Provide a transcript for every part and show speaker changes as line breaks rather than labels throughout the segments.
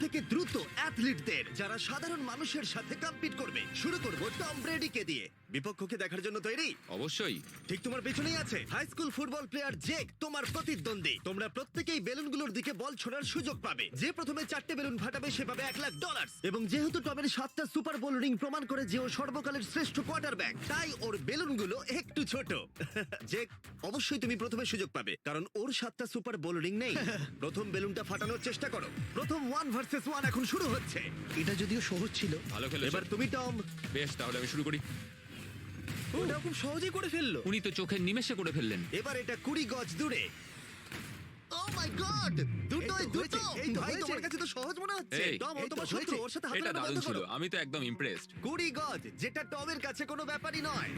থেকে দ্রুত অ্যাথলিটদের যারা সাধারণ মানুষের সাথে কম্পিট করবে। শুরু করব টম ব্রেডিকে দিয়ে। বিপক্ষকে দেখার জন্য তৈরি?
অবশ্যই।
ঠিক তোমার পেছনেই আছে high school football player Jake, তোমার প্রতিদ্বন্দ্বী। তোমরা প্রত্যেকেই বেলুনগুলোর দিকে বল ছোড়ার সুযোগ পাবে। যে প্রথমে 4টে বেলুন ফাটাবে সে পাবে $1,00,000। এবং যেহেতু টমের 7টা সুপার বোল রিং প্রমাণ করে যে ও সর্বকালের শ্রেষ্ঠ কোয়ার্টারব্যাক, তাই ওর বেলুনগুলো একটু ছোট। জেক, অবশ্যই তুমি প্রথমে সুযোগ পাবে কারণ ওর 7টা সুপার বোল রিং নেই। প্রথম বেলুনটা ফাটানোর চেষ্টা করো। প্রথম 1 ভার্সেস 1 এখন শুরু হচ্ছে।
এটা যদিও সহজ ছিল।
ভালো খেলেছো।
এবার তুমি টম।
বেশ, তাহলে আমি শুরু করি।
ওটা খুব সহজেই করে ফেললো।
উনি তো চোখের নিমেষে করে ফেললেন।
এবার এটা 20 গজ দূরে। ও মাই গড, দুটোই দুটো।
এই তো
ভাই
হয়েছে।
তোমার কাছে তো সহজ মনে হচ্ছে।
এই,
টম, ও
এই তো
তোমার
হয়েছে।
শত্রু, ওর সাথে হাত
এটা
মেলানো
দারুণ
বন্ধ
ছিল,
করো।
আমি তো একদম ইমপ্রেসড।
20 গজ, যেটা টমের কাছে কোনো ব্যাপারই নয়।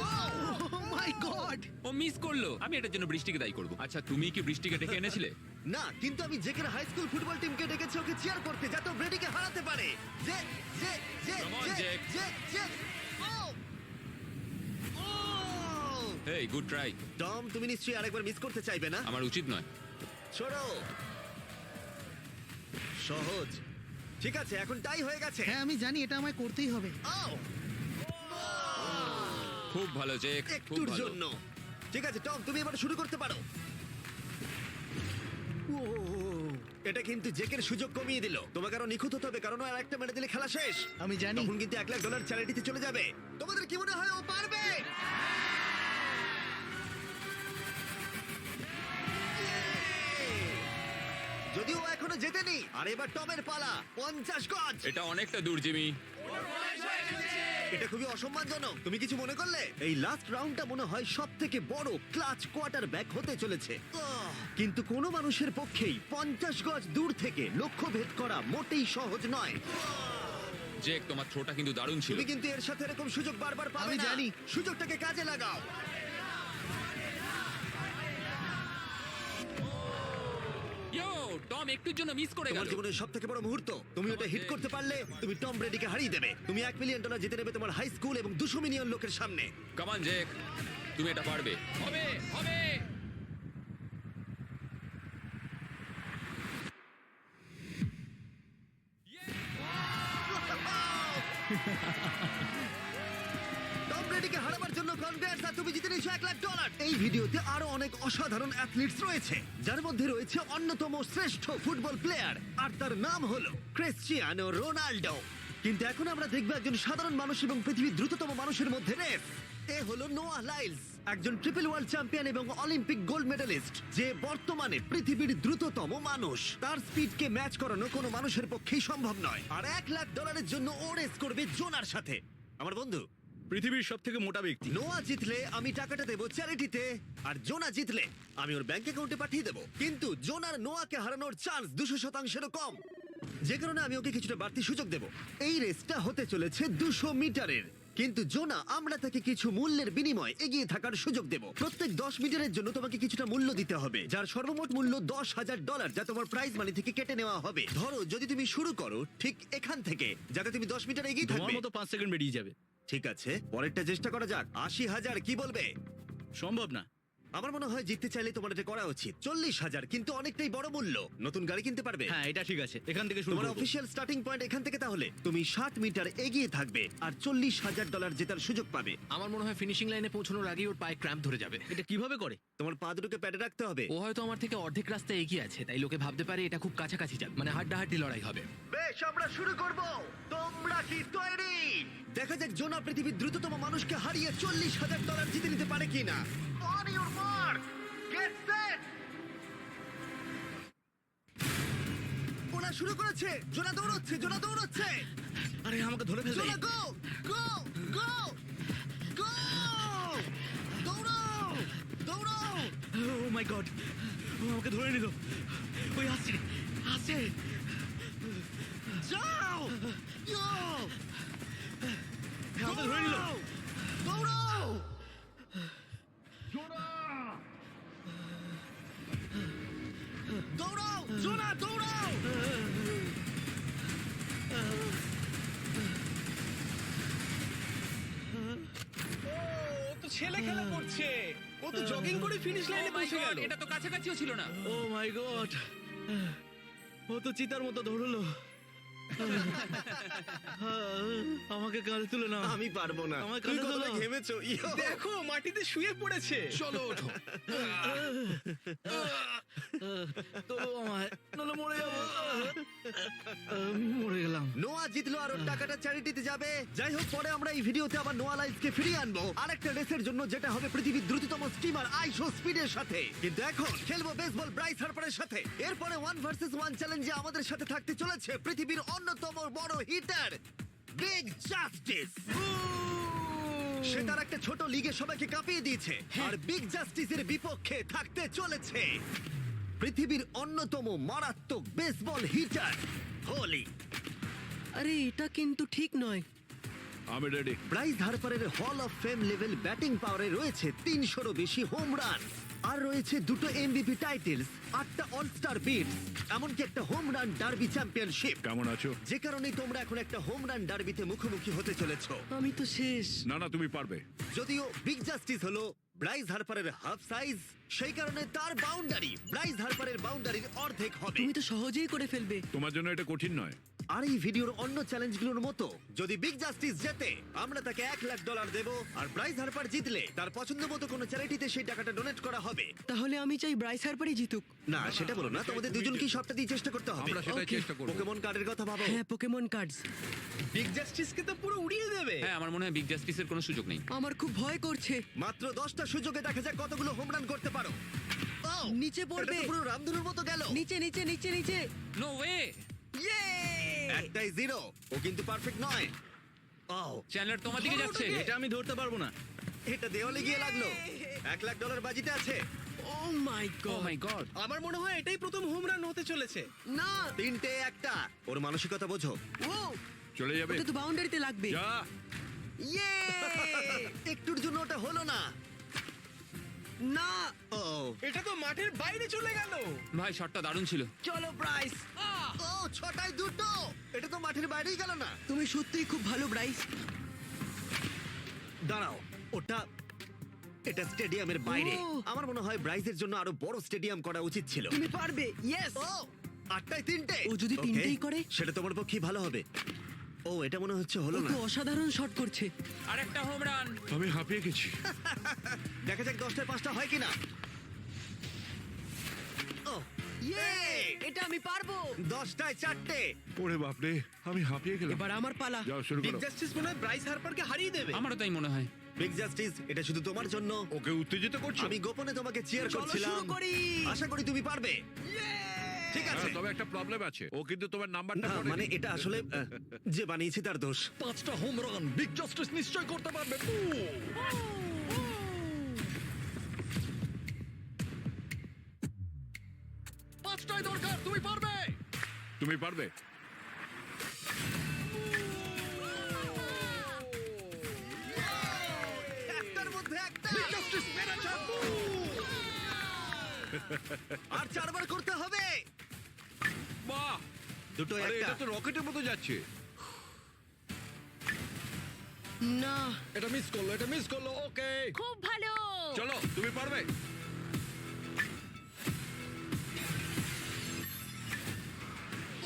ও মাই গড!
ও মিস করলো। আমি এটার জন্য বৃষ্টিকে দায়ী করব। আচ্ছা, তুমি কি বৃষ্টিকে ডেকে এনেছিলে?
না, কিন্তু আমি জেকের হাই স্কুল ফুটবল টিমকে ডেকেছি ওকে চিয়ার করতে, যাতে ও ব্রেডিকে হারাতে পারে। যে যে যে
Come on,
যে
Jake.
যে যে ও ও
হেই, গুড ট্রাই।
টম, তুমি নিশ্চয়ই আরেকবার মিস করতে চাইবে না?
আমার উচিত নয়।
ছোড়ো। সহজ। ঠিক আছে, এখন টাই হয়ে গেছে।
হ্যাঁ, আমি জানি এটা আমায় করতেই হবে।
ও
খুব ভালো জেক, খুব
একটুর
ভালো।
জন্য। ঠিক আছে টম, তুমি এবার শুরু করতে পারো। ও, এটা কিন্তু জেকের সুযোগ কমিয়ে দিল। তোমাকে আরো নিখুঁত হতে হবে কারণ আর একটা মেরে দিলে খেলা শেষ।
আমি জানি।
তখন কিন্তু $1,00,000 চ্যারিটিতে চলে যাবে। তোমাদের কি মনে হয় ও পারবে? যদিও ও এখনো জেতেনি। আর এবার টমের পালা। 50 গজ।
এটা অনেকটা দূর, জিমি।
এটা খুবই অসম্মানজনক। তুমি কিছু মনে করলে? এই লাস্ট রাউন্ডটা মনে হয় সব থেকে বড় ক্লাচ কোয়ার্টার ব্যাক হতে চলেছে। কিন্তু কোনো মানুষের পক্ষেই 50 গজ দূর থেকে লক্ষ্য ভেদ করা মোটেই সহজ নয়।
জেক, তোমার থ্রোটা কিন্তু দারুণ ছিল।
তুমি কিন্তু এর সাথে এরকম সুযোগ বারবার পাবে
আমি
না।
জানি।
সুযোগটাকে কাজে লাগাও।
ইয়ো, টম একটুর জন্য মিস করে
তোমার
গেল।
জীবনের সব থেকে বড় মুহূর্ত। তুমি ওটা হিট করতে পারলে তুমি টম ব্রেডিকে হারিয়ে দেবে। তুমি $1,000,000 জিতে নেবে তোমার হাই স্কুল এবং 200 মিলিয়ন লোকের সামনে।
কাম অন জেক, তুমি এটা পারবে। হবে, হবে।
টম ব্রেডিকে হারাবার জন্য কনগ্রেটস, আর তুমি জিতে নিয়েছো $1,00,000। এই ভিডিওতে আরো অনেক অসাধারণ অ্যাথলিটস রয়েছে, যার মধ্যে রয়েছে অন্যতম শ্রেষ্ঠ ফুটবল প্লেয়ার, আর তার নাম হলো ক্রিশ্চিয়ানো রোনাল্ডো। কিন্তু এখন আমরা দেখব একজন সাধারণ মানুষ এবং পৃথিবীর দ্রুততম মানুষের মধ্যে রেস। এ হলো নোয়াহ লাইলস, একজন ট্রিপল ওয়ার্ল্ড চ্যাম্পিয়ন এবং অলিম্পিক গোল্ড মেডালিস্ট, যে বর্তমানে পৃথিবীর দ্রুততম মানুষ। তার স্পিডকে ম্যাচ করানো কোনো মানুষের পক্ষেই সম্ভব নয়। আর $1,00,000 জন্য ও রেস করবে জোনার সাথে, আমার বন্ধু।
পৃথিবীর সব থেকে মোটা ব্যক্তি।
নোয়া জিতলে আমি টাকাটা দেবো চ্যারিটিতে, আর জোনা জিতলে আমি ওর ব্যাংক অ্যাকাউন্টে পাঠিয়ে দেবো। কিন্তু জোনার নোয়াকে হারানোর চান্স 200%-এরও কম, যে কারণে আমি ওকে কিছুটা বাড়তি সুযোগ দেবো। এই রেসটা হতে চলেছে 200 মিটারের, কিন্তু জোনা, আমরা তাকে কিছু মূল্যের বিনিময়ে এগিয়ে থাকার সুযোগ দেব। প্রত্যেক 10 মিটারের জন্য তোমাকে কিছুটা মূল্য দিতে হবে, যার সর্বমোট মূল্য $10,000, যা তোমার প্রাইজ মানি থেকে কেটে নেওয়া হবে। ধরো যদি তুমি শুরু করো ঠিক এখান থেকে, যাতে তুমি 10 মিটার এগিয়ে
তোমার
থাকবে।
মতো 5 সেকেন্ড বেরিয়ে যাবে।
ঠিক আছে, পরেরটা চেষ্টা করা যাক। 80,000, কি বলবে?
সম্ভব না।
আমার মনে হয় জিততে চাইলে তোমার এটা করা উচিত। 40,000 কিন্তু অনেকটাই বড় মূল্য। নতুন গাড়ি কিনতে পারবে।
হ্যাঁ, এটা ঠিক আছে, এখান থেকে শুরু
তোমার
করব।
অফিসিয়াল স্টার্টিং পয়েন্ট এখান থেকে। তাহলে তুমি 60 মিটার এগিয়ে থাকবে আর $40,000 জেতার সুযোগ পাবে।
আমার মনে হয় ফিনিশিং লাইনে পৌঁছানোর আগেই ওর পায়ে ক্র্যাম্প ধরে যাবে।
এটা কিভাবে করে?
তোমার পা দুটোকে প্যাডে রাখতে হবে।
ও হয়তো আমার থেকে অর্ধেক রাস্তা এগিয়ে আছে, তাই লোকে ভাবতে পারে এটা খুব কাছাকাছি যাবে, মানে হাড্ডাহাড্ডি লড়াই হবে।
বেশ, আমরা শুরু করব। তোমরা কি তৈরি? দেখা যাক জোনা পৃথিবীর দ্রুততম মানুষকে হারিয়ে $40,000 জিতে নিতে পারে কিনা। On your mark, get set. ওরা শুরু করেছে। জোনা দৌড়চ্ছে, জোনা দৌড়চ্ছে।
আরে আমাকে ধরে ফেলবে।
জোনা গো গো গো গো! দৌড়াও দৌড়াও!
ও মাই গড, ও আমাকে ধরে নিল। ওই আসছে, আসছে।
যাও! ইয়ো!
আমাকে ধরে নিল।
দৌড়াও! দৌড়াও! জোনা দৌড়াও!
ও তো ছেলে খেলা করছে। ও তো জগিং করে ফিনিশ লাইনে
Oh my
পৌঁছে
God,
গেল।
এটা তো কাছাকাছিও ছিল না।
ও মাই গড, ও ও তো চিতার মতো ধরলো। আমাকে কাঁধে তুলে না।
আমি পারবো না।
আমার
তুমি
কাঁধে
কতটা
তোলো।
ঘেমেছো ইয়ো।
দেখো মাটিতে শুয়ে পড়েছে।
চলো ওঠো।
তোলো আমায়, নাহলে মরে যাবো। মরে গেলাম।
নোয়া জিতলো আর ওর টাকাটা চ্যারিটিতে যাবে। যাই হোক, পরে আমরা এই ভিডিওতে আবার নোয়া লাইফকে ফিরিয়ে আনবো আরেকটা রেসের জন্য, যেটা হবে পৃথিবীর দ্রুততম স্টিমার আইশো স্পিডের সাথে। কিন্তু এখন খেলবো বেসবল ব্রাইস হার্পারের সাথে। এরপরে 1 ভার্সেস 1 চ্যালেঞ্জে আমাদের সাথে থাকতে চলেছে পৃথিবীর অন্যতম বড় হিটার বিগ জাস্টিস। সে তার একটা ছোট লিগে সবাইকে কাঁপিয়ে দিয়েছে, আর বিগ জাস্টিসের বিপক্ষে থাকতে চলেছে পৃথিবীর অন্যতম মারাত্মক বেসবল হিটার হোলি।
আরে এটা কিন্তু ঠিক নয়।
আমি ready.
Bryce হার্পারের hall of fame level batting পাওয়ারে রয়েছে 300-রও বেশি হোম রান, আর রয়েছে 2টো এমভিপি টাইটেলস, 8টা অলস্টার বিটস, এমনকি একটা হোম রান ডার্বি চ্যাম্পিয়নশিপ।
কেমন আছো?
যে কারণে তোমরা এখন একটা হোম রান ডার্বিতে মুখোমুখি হতে চলেছো।
আমি তো শেষ।
না না, তুমি পারবে।
যদিও বিগ জাস্টিস হলো ব্রাইস হার্পারের হাফ সাইজ, সেই কারণে তার বাউন্ডারি ব্রাইস হার্পারের বাউন্ডারির অর্ধেক হবে।
তুমি তো সহজেই করে ফেলবে।
তোমার জন্য এটা কঠিন নয়।
আর এই ভিডিওর অন্য চ্যালেঞ্জগুলোর মতো, যদি বিগ জাস্টিস জেতে আমরা তাকে $1,00,000 দেব, আর ব্রাইস হার্পার জিতলে তার পছন্দ মতো কোনো চ্যারিটিতে সেই টাকাটা ডোনেট করা হবে।
তাহলে আমি চাই ব্রাইস হার্পারই জিতুক।
না, সেটা বলো না, তোমাদের দুজনকেই সবটা দিয়ে চেষ্টা করতে হবে।
আমরা সেটাই
Okay.
চেষ্টা করব।
পোকেমন কার্ডের কথা ভাবো।
হ্যাঁ, পোকেমন কার্ডস।
বিগ জাস্টিসকে তো পুরো উড়িয়ে দেবে।
হ্যাঁ, আমার মনে হয় বিগ জাস্টিসের কোনো সুযোগ নেই।
আমার খুব ভয় করছে।
মাত্র 10টা সুযোগে দেখা যাক কতগুলো হোম রান করতে পারো। Oh,
নিচে পড়বে।
এটা তো পুরো রামধনুর মতো গেল।
নিচে নিচে নিচে নিচে।
No way.
একটাই জিরো, ও কিন্তু পারফেক্ট নয়। ও,
চ্যানেলার তোমার দিকে যাচ্ছে।
এটা আমি ধরতে পারবো না।
এটা দেওয়ালে গিয়ে লাগলো। $1,00,000 বাজিতে আছে।
ও মাই
ও
গড।
মাই গড।
আমার মনে হয় এটাই প্রথম হোম রান হতে চলেছে।
না।
3টে একটা। ওর মানসিকতা বোঝো।
ও,
চলে যাবে।
ওটা তো বাউন্ডারিতে লাগবে।
যা।
ইয়ে!
একটুর জন্য ওটা হলো না।
না।
ও,
এটা তো মাঠের বাইরে চলে গেল।
ভাই, শটটা দারুণ ছিল।
চলো ব্রাইস।
ও, 6টায় 2টো। এটা তো মাঠের বাইরেই গেল না।
তুমি সত্যিই খুব ভালো ব্রাইস।
দাঁড়াও, এটা স্টেডিয়ামের বাইরে।
ও।
আমার মনে হয় ব্রাইজের জন্য আরো বড় স্টেডিয়াম করা উচিত ছিল।
তুমি পারবে। ইয়েস।
ও, 8টায় 3টে।
ও যদি
Okay,
তিনটেই করে?
সেটা তোমার পক্ষে ভালো হবে। ও, এটা মনে হচ্ছে হলো
ও
না।
তো অসাধারণ শট করছে।
আর একটা হোম রান।
আমি হাঁপিয়ে গেছি।
দেখা যাক 10টায় 5টা হয় কিনা। ও,
ইয়ে! এটা আমি পারবো।
10টায় 4টে।
ওরে বাপরে, আমি হাঁপিয়ে গেলাম।
এবার আমার পালা।
যাও শুরু
বিগ
করো।
জাস্টিস মনে হয় ব্রাইস হার্পারকে হারিয়ে দেবে।
আমারও তাই মনে হয়।
বিগ জাস্টিস, এটা শুধু তোমার জন্য।
ওকে উত্তেজিত করছো?
আমি গোপনে তোমাকে চিয়ার
চলো
করছিলাম।
শুরু করি।
আশা করি তুমি পারবে। ঠিক আছে।
হ্যাঁ, তবে একটা প্রবলেম আছে, ও কিন্তু তোমার নাম্বারটা
না, মানে এটা আসলে যে বানিয়েছে তার দোষ।
5টা হোম রান বিগ জাস্টিস নিশ্চয় করতে পারবে। পাঁচটাই দরকার, তুমি পারবে।
তুমি পারবে।
একটার মধ্যে একটা।
বিগ জাস্টিস মেরেছে।
আর 4বার করতে হবে।
বাহ,
দুটো
আরে
একটা।
এটা তো রকেটের মতো যাচ্ছে।
না।
এটা মিস করলো, এটা মিস করলো। ওকে।
খুব ভালো।
চলো, তুমি পারবে।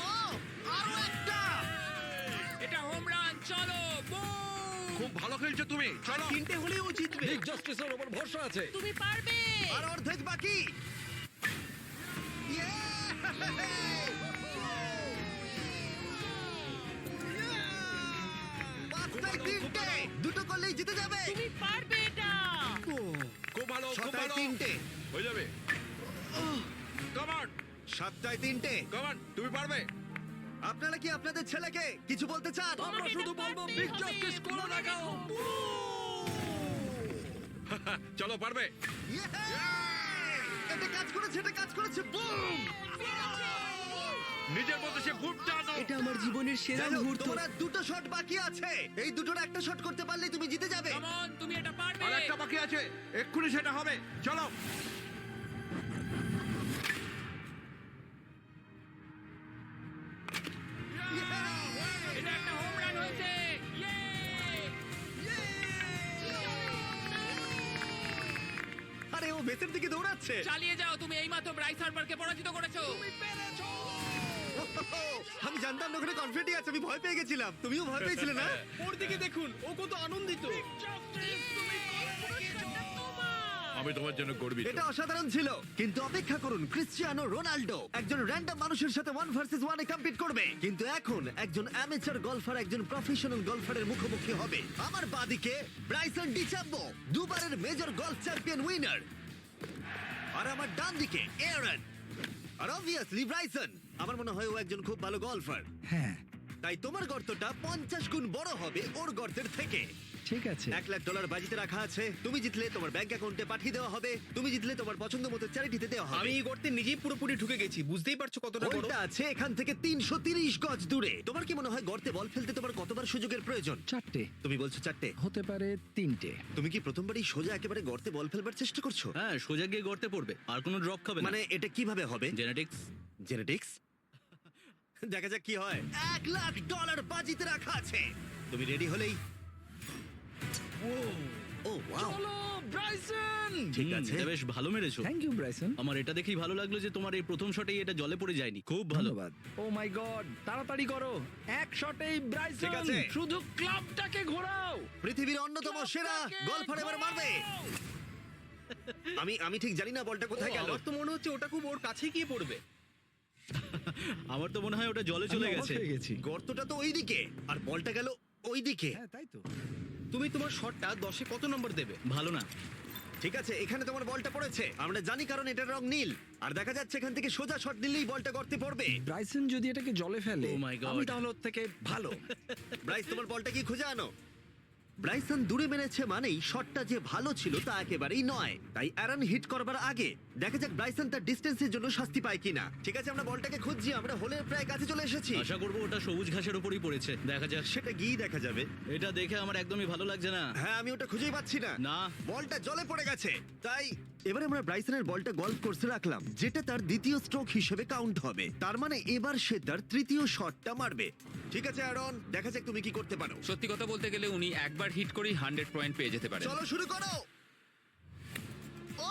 ও, আরো একটা।
এটা হোম রান। চলো, বুম।
খুব ভালো খেলছো তুমি। চলো।
3টে হলেও ও জিতবে।
বিগ জাস্টিসের উপর ভরসা আছে।
তুমি পারবে।
আর অর্ধেক বাকি। পাঁচটায় 3টে। দুটো করলেই জিতে যাবে।
তুমি পারবে এটা।
খুব ভালো, খুব
6টায়
ভালো।
3টে।
হয়ে যাবে। কাম অন,
7টায় 3টে।
কাম অন, তুমি পারবে।
আপনারা কি আপনাদের ছেলেকে কিছু বলতে চান?
আমরা শুধু বলবো বিগ জাস্টিস করে দেখাও।
চলো, পারবে।
এটা কাজ করেছে, এটা কাজ করেছে। বুম!
নিজের মতো সে খুব টানো।
এটা আমার জীবনের সেরা
যাই হোক,
মুহূর্ত।
তোমার আর 2টো শট বাকি আছে। এই দুটোর একটা শট করতে পারলে তুমি জিতে যাবে।
কাম অন, তুমি এটা পারবে।
আর একটা বাকি আছে, এক্ষুনি সেটা হবে। চলো।
এটা একটা হোম রান হয়েছে। ইয়ে!
আরে ও ভেতর দিকে দৌড়াচ্ছে।
চালিয়ে যাও, তুমি এইমাত্র ব্রাইস হার্পারকে পরাজিত করেছো।
ও, আমি জানতাম না ওখানে কনফিডেন্ট আছে, আমি ভয় পেয়ে গেছিলাম। তুমিও ভয় পেয়েছিলে না?
ওর দিকে দেখুন, ও কত আনন্দিত।
আমি তোমার জন্য গর্বিত।
এটা অসাধারণ ছিল, কিন্তু অপেক্ষা করুন, ক্রিশ্চিয়ানো রোনাল্ডো একজন র্যান্ডম মানুষের সাথে 1 ভার্সেস 1 এ কম্পিট করবে, কিন্তু এখন একজন অ্যামেচার গলফার একজন প্রফেশনাল গলফারের মুখোমুখি হবে। আমার বাদিকে ব্রাইসন ডিচাম্বো, দুবারের মেজর গলফ চ্যাম্পিয়ন উইনার, আর আমার ডান দিকে এরন। আর অবভিয়াসলি ব্রাইসন, আমার মনে হয় ও একজন খুব ভালো গলফার।
হ্যাঁ
তাই তোমার গর্তটা 50 গুণ বড় হবে ওর গর্তের থেকে।
ঠিক আছে।
$1,00,000 বাজিতে রাখা আছে। তুমি জিতলে তোমার ব্যাংক অ্যাকাউন্টে পাঠিয়ে দেওয়া হবে, তুমি জিতলে তোমার পছন্দ মতো চ্যারিটিতে দেওয়া হবে।
আমি এই গর্তে নিজেই পুরোপুরি ঢুকে গেছি, বুঝতেই পারছো কতটা বড়।
হোলটা আছে এখান থেকে 330 গজ দূরে। তোমার কি মনে হয় গর্তে বল ফেলতে তোমার কতবার সুযোগের প্রয়োজন?
4টে
তুমি বলছো 4টে,
হতে পারে 3টে।
তুমি কি প্রথমবারই সোজা একেবারে গর্তে বল ফেলবার চেষ্টা করছো?
হ্যাঁ, সোজা গিয়ে গর্তে পড়বে আর কোনো ড্রপ খাবে না।
মানে এটা কিভাবে হবে?
জেনেটিক্স।
জেনেটিক্স? দেখা যাক কি হয়। $1,00,000 বাজিতে রাখা আছে। তুমি রেডি হলেই। ও ওয়াও,
চলো ব্রাইসন।
ঠিক আছে।
বেশ ভালো মেরেছো।
Thank you Bryson.
আমার এটা দেখেই ভালো লাগলো যে তোমার এই প্রথম শটেই এটা জলে পড়ে যায়নি। খুব ভালো।
ধন্যবাদ। ও মাই গড, তাড়াতাড়ি করো, এক শটেই ব্রাইসন।
ঠিক আছে।
শুধু ক্লাবটাকে ঘোরাও।
পৃথিবীর অন্যতম সেরা গলফার এবার মারবে। আমি ঠিক জানি না বলটা কোথায় গেল।
আমার তো মনে হচ্ছে ওটা খুব ওর কাছেই গিয়ে পড়বে।
আমার তো মনে হয় ওটা জলে
আমি
চলে
অবাক
গেছে।
হয়ে গেছি।
গর্তটা তো ওইদিকে আর বলটা গেল ওইদিকে।
হ্যাঁ তাই তো।
তুমি তোমার শটটা 10-এ কত নম্বর দেবে?
ভালো না।
ঠিক আছে, এখানে তোমার বলটা পড়েছে, আমরা জানি কারণ এটার রং নীল। আর দেখা যাচ্ছে এখান থেকে সোজা শট দিলেই বলটা গর্তে পড়বে।
ব্রাইসন যদি এটাকে জলে ফেলে,
Oh my God.
আমি তাহলে ওর থেকে ভালো।
ব্রাইস, তোমার বলটা কি খুঁজে আনো। ব্রাইসন দূরে মেরেছে মানেই শটটা যে ভালো ছিল তা একেবারেই নয়। তাই অ্যারন হিট করবার আগে দেখা যাক ব্রাইসন তার ডিস্টেন্সের জন্য শাস্তি পায় কিনা। ঠিক আছে, আমরা বলটাকে খুঁজছি, আমরা হোলের প্রায় কাছে চলে এসেছি।
আশা করবো ওটা সবুজ ঘাসের উপরই পড়েছে। দেখা যাক।
সেটা গিয়ে দেখা যাবে।
এটা দেখে আমার একদমই ভালো লাগছে না।
হ্যাঁ, আমি ওটা খুঁজেই পাচ্ছি না।
না।
বলটা জলে পড়ে গেছে। তাই এবারে আমরা ব্রাইসনের বলটা গলফ কোর্সে রাখলাম, যেটা তার দ্বিতীয় স্ট্রোক হিসেবে কাউন্ট হবে। তার মানে এবার সে তার তৃতীয় শটটা মারবে। ঠিক আছে অ্যারন, দেখা যাক তুমি কি করতে পারো।
সত্যি কথা বলতে গেলে উনি একবার হিট করেই 100 পয়েন্ট পেয়ে যেতে পারেন।
চলো শুরু করো। ও,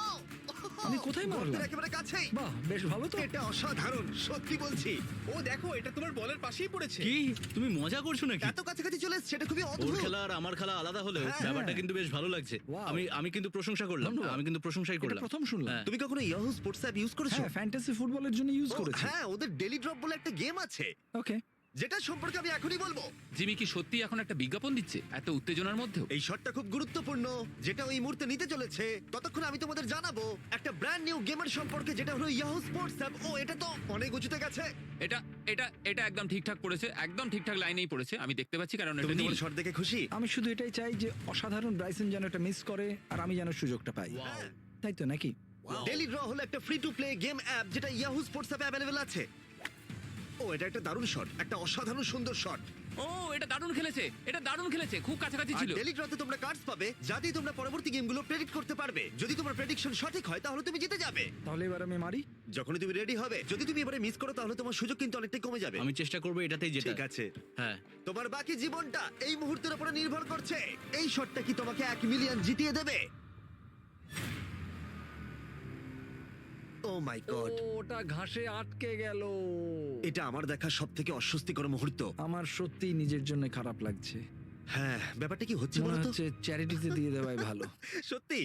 আমি কোথায় মারলাম?
গর্তের একেবারে কাছেই।
বাহ, বেশ ভালো তো।
এটা অসাধারণ, সত্যি বলছি।
ও দেখো, এটা তোমার বলের পাশেই পড়েছে।
কি তুমি মজা করছো নাকি?
এত কাছাকাছি চলে এসেছে, এটা খুবই
ওর
অদ্ভুত।
খেলা আর আমার খেলা আলাদা হলেও
হ্যাঁ,
ব্যাপারটা কিন্তু বেশ ভালো লাগছে।
Wow.
আমি কিন্তু প্রশংসা করলাম।
ধন্যবাদ।
আমি কিন্তু প্রশংসাই
এটা
করলাম।
প্রথম শুনলাম।
হ্যাঁ।
তুমি কখনো ইয়াহু স্পোর্টস অ্যাপ ইউজ করেছো?
হ্যাঁ, ফ্যান্টাসি ফুটবলের জন্য ইউজ
ও,
করেছি।
হ্যাঁ, ওদের ডেলি ড্রপ বলে একটা গেম আছে,
ওকে।
যেটা সম্পর্কে আমি এখনই বলবো।
জিমি কি সত্যি এখন একটা বিজ্ঞাপন দিচ্ছে এত উত্তেজনার মধ্যেও?
এই শটটা খুব গুরুত্বপূর্ণ, যেটা ওই মুহূর্তে নিতে চলেছে। ততক্ষণ আমি তোমাদের জানাবো একটা ব্র্যান্ড নিউ গেমার সম্পর্কে, যেটা হলো ইয়াহু স্পোর্টস অ্যাপ। ও, এটা তো অনেক উঁচুতে গেছে।
এটা এটা এটা একদম ঠিকঠাক পড়েছে, একদম ঠিকঠাক লাইনেই পড়েছে। আমি দেখতে পাচ্ছি কারণ
তুমি
এটা নীল।
তোমার শট দেখে খুশি?
আমি শুধু এটাই চাই যে অসাধারণ ব্রাইসন যেন এটা মিস করে আর আমি যেন সুযোগটা পাই।
হ্যাঁ।
তাই তো নাকি?
ডেলি ড্র হলো একটা free to play game app, যেটা ইয়াহু স্পোর্টস অ্যাপে অ্যাভেলেবল আছে। ও, এটা একটা দারুণ শট, একটা অসাধারণ সুন্দর শট।
ও, এটা দারুণ খেলেছে, এটা দারুণ খেলেছে, খুব কাছাকাছি
আর
ছিল।
ডেলি ড্রতে তোমরা কার্ডস পাবে, যা দিয়ে তোমরা পরবর্তী গেমগুলো প্রেডিক্ট করতে পারবে। যদি তোমার প্রেডিকশন সঠিক হয় তাহলে তুমি জিতে যাবে।
তাহলে এবার আমি মারি।
যখনই তুমি রেডি হবে, যদি তুমি এবারে মিস করো তাহলে তোমার সুযোগ কিন্তু অনেকটাই কমে যাবে।
আমি চেষ্টা করবো এটাতেই যেটা।
ঠিক আছে,
হ্যাঁ।
তোমার বাকি জীবনটা এই মুহূর্তের উপরে নির্ভর করছে। এই শটটা কি তোমাকে 1 মিলিয়ন জিতিয়ে দেবে? ও মাই গড,
ওটা ঘাসে আটকে গেল।
এটা আমার দেখা সবথেকে অস্বস্তিকর মুহূর্ত।
আমার সত্যি নিজের জন্য খারাপ লাগছে।
হ্যাঁ, ব্যাপারটা কি হচ্ছে
মনে
বলো তো?
হচ্ছে চ্যারিটিতে দিয়ে দেওয়াই ভালো।
সত্যি।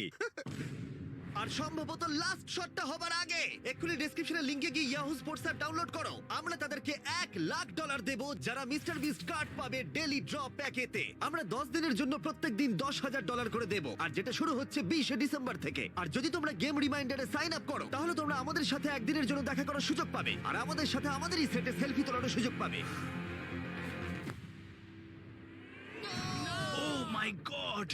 আর সম্ভবত লাস্ট শটটা হবার আগে এক্ষুনি ডেসক্রিপশনের লিংকে গিয়ে ইয়াহু স্পোর্টস অ্যাপ ডাউনলোড করো। আমরা তাদেরকে $1,00,000 দেব যারা মিস্টার বিস্ট কার্ড পাবে ডেলি ড্র প্যাকেতে। আমরা 10 দিনের জন্য প্রত্যেক দিন $10,000 করে দেব, আর যেটা শুরু হচ্ছে 20শে ডিসেম্বর থেকে। আর যদি তোমরা গেম রিমাইন্ডারে সাইন আপ করো তাহলে তোমরা আমাদের সাথে একদিনের জন্য দেখা করার সুযোগ পাবে, আর আমাদের সাথে আমাদেরই সেটে সেলফি তোলার সুযোগ পাবে।
ও মাই গড,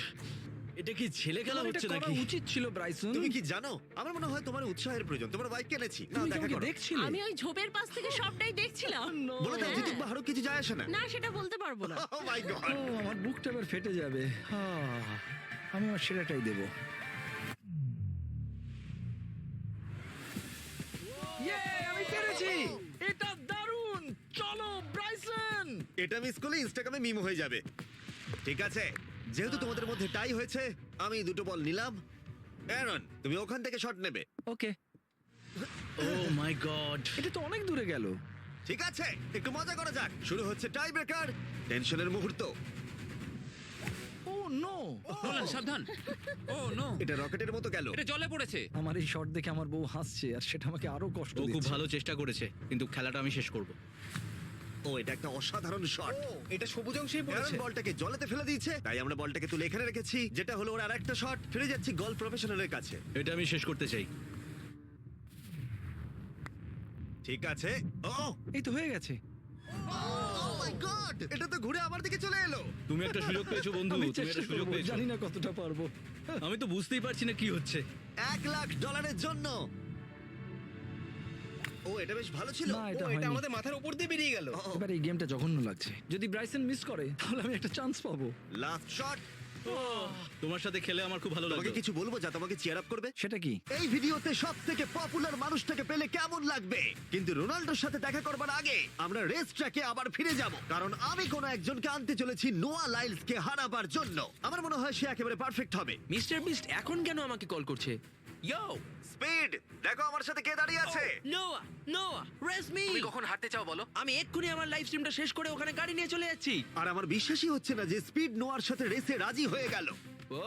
এটা কি ছেলে খেলা
তোমার এটা
হচ্ছে
করা
নাকি?
উচিত ছিল ব্রাইসন।
তুমি কি জানো, আমার মনে হয় তোমার উৎসাহের প্রয়োজন। তোমার বাইক কিনেছি, না
তুমি কি
দেখা
আমাকে
করো।
দেখছিলে?
আমি ওই ঝোপের পাশ থেকে সবটাই দেখছিলাম।
বলে দাও জিতুক বা হারুক, কিছু যায় আসে না।
না, সেটা বলতে পারবো না।
ও মাই গড।
ও, আমার বুকটা এবার ফেটে যাবে। আমি আমার সেরাটাই দেব। আমি পেরেছি। এটা দারুণ। চলো ব্রাইসন।
এটা মিস করলে ইনস্টাগ্রামে মিম হয়ে যাবে। ঠিক আছে, যেহেতু তোমাদের মধ্যে টাই হয়েছে, আমি 2টো বল নিলাম। অ্যারন, তুমি ওখান থেকে শট নেবে।
ওকে।
ও মাই গড।
এটা তো অনেক দূরে গেল।
ঠিক আছে, একটু মজা করা যাক। শুরু হচ্ছে টাই ব্রেকার, টেনশনের মুহূর্ত।
ও নো,
নোলান সাবধান। ও নো,
এটা রকেটের মতো গেল।
এটা জলে পড়েছে।
আমার এই শট দেখে আমার বউ হাসছে আর সেটা আমাকে আরো কষ্ট
ও খুব
দিচ্ছে।
ভালো চেষ্টা করেছে, কিন্তু খেলাটা আমি শেষ করব।
ও, এটা একটা অসাধারণ শট।
ও এটা সবুজ অংশেই
অ্যারন
পড়েছে।
বলটাকে জলেতে ফেলে দিয়েছে, তাই আমরা বলটাকে তুলে এখানে রেখেছি, যেটা হলো ওর আরেকটা শট। ফিরে যাচ্ছি গলফ প্রফেশনালের কাছে।
এটা আমি শেষ করতে চাই।
ঠিক আছে। ও
এই তো হয়ে গেছে।
মাই গড, এটা তো ঘুরে আমার দিকে চলে এলো।
তুমি একটা সুযোগ পেয়েছো বন্ধু,
আমি
তুমি
চেষ্টা
একটা সুযোগ
করবো,
পেয়েছো।
জানি না কতটা পারবো।
আমি তো বুঝতেই পারছি না কি হচ্ছে।
$1,00,000 জন্য। ও, এটা বেশ ভালো ছিল।
না,
ও
এটা
এটা
হয়নি।
আমাদের মাথার উপর দিয়ে বেরিয়ে গেল।
ও,
এবার এই গেমটা জঘন্য লাগছে। যদি ব্রাইসন মিস করে তাহলে আমি একটা চান্স পাবো।
Last shot.
তোমার সাথে খেলে আমার খুব ভালো
তোমাকে
লাগলো।
কিছু বলবো যা তোমাকে চিয়ার আপ করবে?
সেটা কি?
এই ভিডিওতে সবথেকে পপুলার মানুষটাকে পেলে কেমন লাগবে? কিন্তু রোনাল্ডোর সাথে দেখা করবার আগে আমরা রেস ট্র্যাকে আবার ফিরে যাব, কারণ আমি কোন একজনকে আনতে চলেছি নোয়া লাইলসকে হারাবার জন্য। আমার মনে হয় সে একেবারে পারফেক্ট হবে।
মিস্টার বিস্ট এখন কেন আমাকে কল করছে? ইয়ো,
স্পিড, দেখো আমার সাথে কে দাঁড়িয়ে আছে।
নোয়া, নোয়া, রেস মি। তুমি কখন হাঁটতে চাও বলো? আমি এক্ষুনি আমার লাইভ স্ট্রিমটা শেষ করে ওখানে গাড়ি নিয়ে চলে যাচ্ছি।
আর আমার বিশ্বাসই হচ্ছে না যে স্পিড নোয়ার সাথে রেসে রাজি হয়ে গেল।
ও,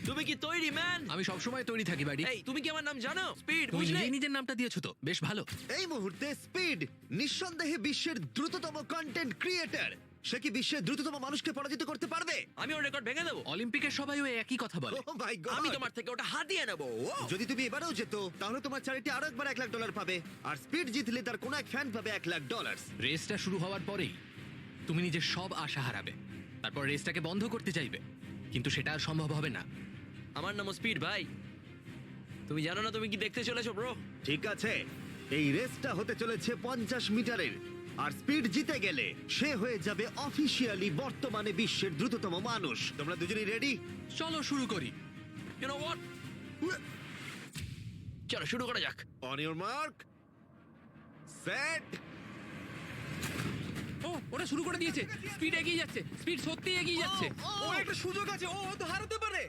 তুমি কি তৈরি ম্যান?
আমি সবসময় তৈরি থাকি বাড়ি।
এই, তুমি কি আমার নাম জানো? স্পিড,
তুমি
বুঝলে?
নিজেই নিজের নামটা দিয়েছো তো, বেশ ভালো।
এই মুহূর্তে স্পিড নিঃসন্দেহে বিশ্বের দ্রুততম কন্টেন্ট ক্রিয়েটর। সে কি বিশ্বের দ্রুততম মানুষকে পরাজিত করতে পারবে?
আমি ওর রেকর্ড ভেঙে দেবো।
অলিম্পিকের সবাই ওই একই কথা বলে।
Oh my God!
আমি তোমার থেকে ওটা হাতিয়ে নেবো। ও,
যদি তুমি এবারেও যেত তাহলে তোমার চ্যারিটি আরো একবার $1,00,000 পাবে, আর স্পিড জিতলে তার কোন এক ফ্যান পাবে $1,00,000।
রেসটা শুরু হওয়ার পরেই তুমি নিজের সব আশা হারাবে, তারপর রেসটাকে বন্ধ করতে চাইবে, কিন্তু সেটা আর সম্ভব হবে না।
আমার নাম স্পিড ভাই। তুমি জানো না তুমি কি দেখতে চলেছো ব্রো?
ঠিক আছে, এই রেসটা হতে চলেছে 50 মিটারের, আর স্পিড জিতে গেলে সে হয়ে যাবে অফিসিয়ালি বর্তমানে বিশ্বের দ্রুততম মানুষ। তোমরা দুজনেই রেডি?
চলো শুরু করি।
You know what? চলো শুরু করা যাক।
On your mark, set.
ও, ওরা শুরু করে দিয়েছে। স্পিড এগিয়ে যাচ্ছে, স্পিড সত্যি এগিয়ে যাচ্ছে।
ও একটা সুযোগ আছে, ও তো হারাতে পারে।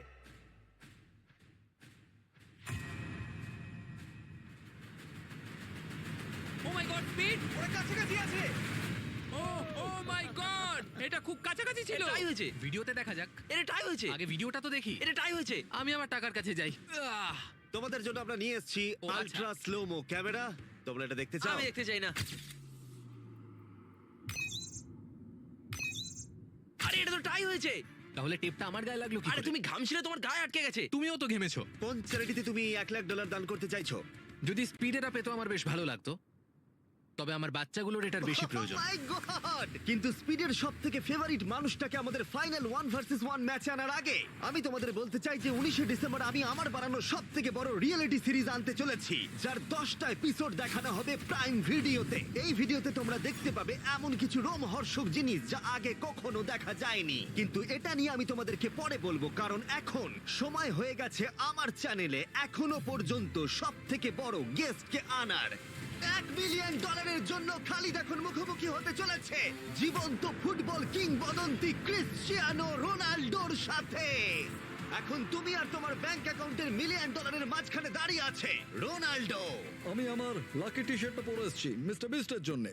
ও মাই গড, স্পিড!
ওরা কাছাকাছি আছে।
ও, ও মাই গড, এটা খুব কাছাকাছি ছিল।
টাই হয়েছে।
ভিডিওতে দেখা যাক।
এটা টাই হয়েছে।
আগে ভিডিওটা তো দেখি।
এটা টাই হয়েছে।
আমি আমার টাকার কাছে যাই।
তোমাদের জন্য আমরা নিয়ে এসেছি
ও, আচ্ছা।
Ultra slomo camera. তোমরা এটা দেখতে চাও?
আমি দেখতে চাই না। আরে এটা তো টাই হয়েছে।
তাহলে টেপটা আমার গায়ে লাগলো কি
আরে
করে?
তুমি ঘামছিলে, তোমার গায়ে আটকে গেছে।
তুমিও তো ঘেমেছো।
কোন চ্যারিটিতে তুমি $1,00,000 দান করতে চাইছো?
যদি স্পিডেরা পেতো আমার বেশ ভালো লাগতো, তবে আমার বাচ্চাগুলোর এটার বেশি প্রয়োজন।
Oh my God! কিন্তু স্পিডের সবথেকে ফেভারিট মানুষটাকে আমাদের ফাইনাল 1 ভার্সেস 1 ম্যাচে আনার আগে আমি তোমাদের বলতে চাই যে 19শে ডিসেম্বর আমি আমার বানানো সবথেকে বড় রিয়েলিটি সিরিজ আনতে চলেছি, যার 10টা এপিসোড দেখানো হবে প্রাইম ভিডিওতে। এই ভিডিওতে তোমরা দেখতে পাবে এমন কিছু রোমহর্ষক জিনিস যা আগে কখনো দেখা যায়নি, কিন্তু এটা নিয়ে আমি তোমাদেরকে পরে বলবো, কারণ এখন সময় হয়ে গেছে আমার চ্যানেলে এখনো পর্যন্ত সবথেকে বড় গেস্টকে আনার। $1 মিলিয়ন জন্য খালিদ এখন মুখোমুখি হতে চলেছে জীবন্ত ফুটবল কিংবদন্তি ক্রিশ্চিয়ানো রোনাল্ডোর সাথে। এখন তুমি আর তোমার ব্যাংক অ্যাকাউন্টের $1 মিলিয়ন মাঝখানে দাঁড়িয়ে আছে রোনাল্ডো।
আমি আমার লাকি টি শার্টটা পরে এসেছি মিস্টার বিস্টের জন্য।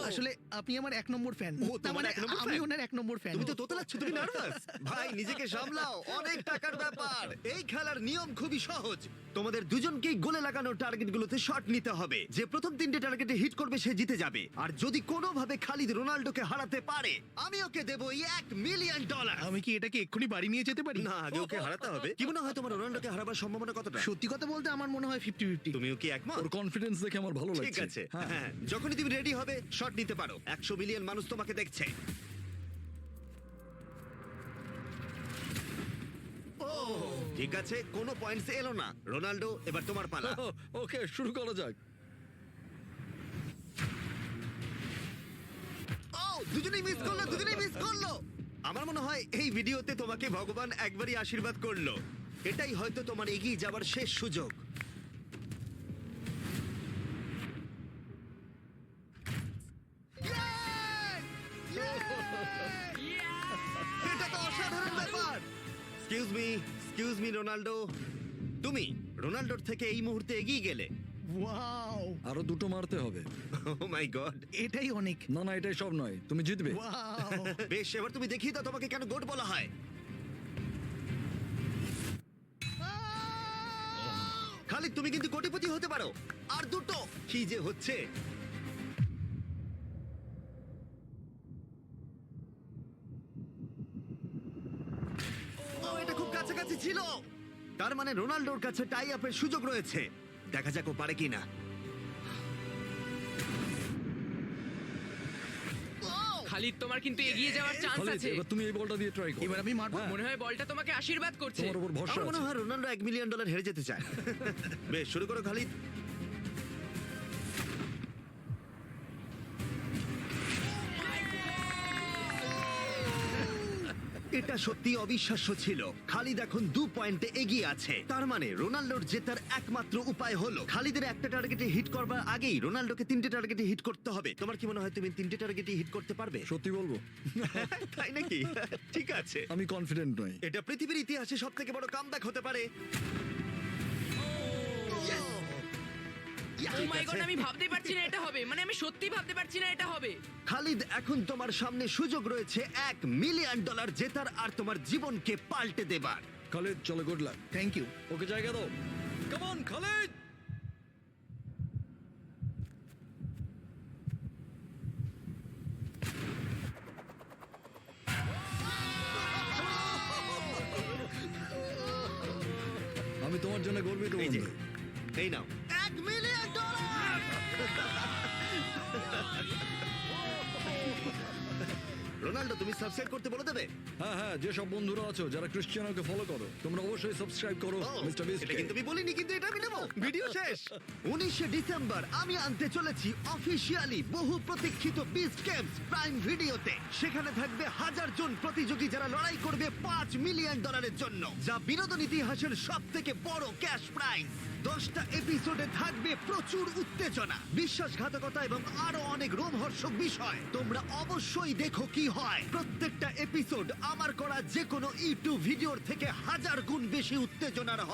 আসলে আপনি আমার 1 নম্বর ফ্যান।
ও, তোমার এক নম্বর
আমি
fan?
ওনার 1 নম্বর ফ্যান।
তুমি তো তোতলাচ্ছ, তুমি নার্ভাস। ভাই নিজেকে সামলাও, অনেক টাকার ব্যাপার। এই খেলার নিয়ম খুবই সহজ। তোমাদের দুজনকেই গোলে লাগানো টার্গেটগুলোতে শট নিতে হবে। যে প্রথম 3টে টার্গেটে হিট করবে সে জিতে যাবে। আর যদি কোনোভাবে খালিদ রোনাল্ডোকে হারাতে পারে আমি ওকে দেবো $1 মিলিয়ন।
আমি কি এটাকে এক্ষুনি বাড়ি নিয়ে যেতে পারি?
না, আগে ওকে হারাতে হবে। কি মনে হয় তোমার রোনাল্ডোকে হারাবার সম্ভাবনা কতটা?
সত্যি কথা বলতে আমার মনে হয় 50-50।
তুমিও কি একমত?
ওর কনফিডেন্স দেখে আমার ভালো লাগছে।
ঠিক আছে, হ্যাঁ, যখনই তুমি রেডি হবে শট নিতে পারো। 100 মিলিয়ন মানুষ তোমাকে দেখছে। ঠিক আছে, কোনো পয়েন্টস এলো না। রোনাল্ডো, এবার তোমার পালা।
ওকে, শুরু করা যাক।
ও, দুজনেই মিস করলো, দুজনেই মিস করলো। আমার মনে হয় এই ভিডিওতে তোমাকে ভগবান একবারই আশীর্বাদ করলো। এটাই হয়তো তোমার এগিয়ে যাবার শেষ সুযোগ। এটা তো অসাধারণ ব্যাপার। এক্সকিউজ মি রোনাল্ডো, তুমি রোনাল্ডোর থেকে এই মুহূর্তে এগিয়ে গেলে,
ওয়াও
আরো দুটো মারতে হবে।
ও মাই গড
এটাই অনেক।
না না, এটাই সব নয়, তুমি জিতবে।
ওয়াও
বেশ, এবার তুমি দেখিয়ে দাও তোমাকে কেন গোট বলা হয়। খালিদ, তুমি কিন্তু কোটিপতি হতে পারো। আর দুটো কি যে হচ্ছে। ও, এটা খুব কাছাকাছি ছিল। তার মানে রোনাল্ডোর কাছে টাই আপের সুযোগ রয়েছে। দেখা যাক ও পারে কিনা।
খালিদ, তোমার কিন্তু এগিয়ে যাওয়ার চান্স
খালিদ,
আছে।
এবার তুমি এই বলটা দিয়ে ট্রাই করো।
এবার আমি মারবো।
হ্যাঁ,
মনে হয় বলটা তোমাকে আশীর্বাদ করছে।
তোমার উপর ভরসা
আমার মনে
আছে।
হয় রোনাল্ডো $1 মিলিয়ন হেরে যেতে চায়। বেশ, শুরু করো খালিদ। এটা সত্যি অবিশ্বাস্য ছিল। খালিদ এখন 2 পয়েন্টে এগিয়ে আছে। তার মানে রোনাল্ডোর জেতার একমাত্র উপায় হলো খালিদের একটা টার্গেটে হিট করবার আগেই রোনাল্ডোকে 3টে টার্গেটে হিট করতে হবে। তোমার কি মনে হয় তুমি 3টে টার্গেটে হিট করতে পারবে?
সত্যি বলবো,
তাই নাকি? ঠিক আছে।
আমি কনফিডেন্ট নই।
এটা পৃথিবীর ইতিহাসে সবথেকে বড় কামব্যাক হতে পারে।
ও মাই গড, আমি ভাবতে পারছি না এটা হবে। মানে আমি সত্যি ভাবতে পারছি না এটা হবে।
খালিদ, এখন তোমার সামনে সুযোগ রয়েছে $1 মিলিয়ন জেতার আর তোমার জীবনকে পাল্টে দেবার।
খালিদ, চলো, good luck.
Thank you.
Okay জায়গা দাও। Come on Khalid. আমি তোমার জন্য গর্বিত
এই যে,
বন্ধু।
এই নাও $1 মিলিয়ন। রোনাল্ডো, তুমি সাবস্ক্রাইব করতে বলে দেবে?
হ্যাঁ হ্যাঁ, যে সব বন্ধুরা আছো যারা ক্রিশ্চিয়ানোকে ফলো করো, তোমরা অবশ্যই সাবস্ক্রাইব করো
ও,
মিস্টার বিস্ট।
এটা কিন্তু আমি বলিনি, কিন্তু এটা আমি নেবো। ভিডিও শেষ। 19শে ডিসেম্বর আমি আনতে চলেছি অফিসিয়ালি বহু প্রতীক্ষিত বিস্ট গেমস প্রাইম ভিডিওতে। সেখানে থাকবে 1000 জন প্রতিযোগী যারা লড়াই করবে $5 মিলিয়ন জন্য, যা বিনোদন ইতিহাসের সবথেকে বড় ক্যাশ প্রাইজ। 10টা এপিসোডে থাকবে প্রচুর উত্তেজনা, বিশ্বাসঘাতকতা এবং আরো অনেক রোমহর্ষক বিষয়। তোমরা অবশ্যই দেখো কি হয়। প্রত্যেকটা এপিসোড আমার করা যে কোনো ইউটিউব ভিডিওর থেকে 1000 গুণ বেশি উত্তেজনার হবে।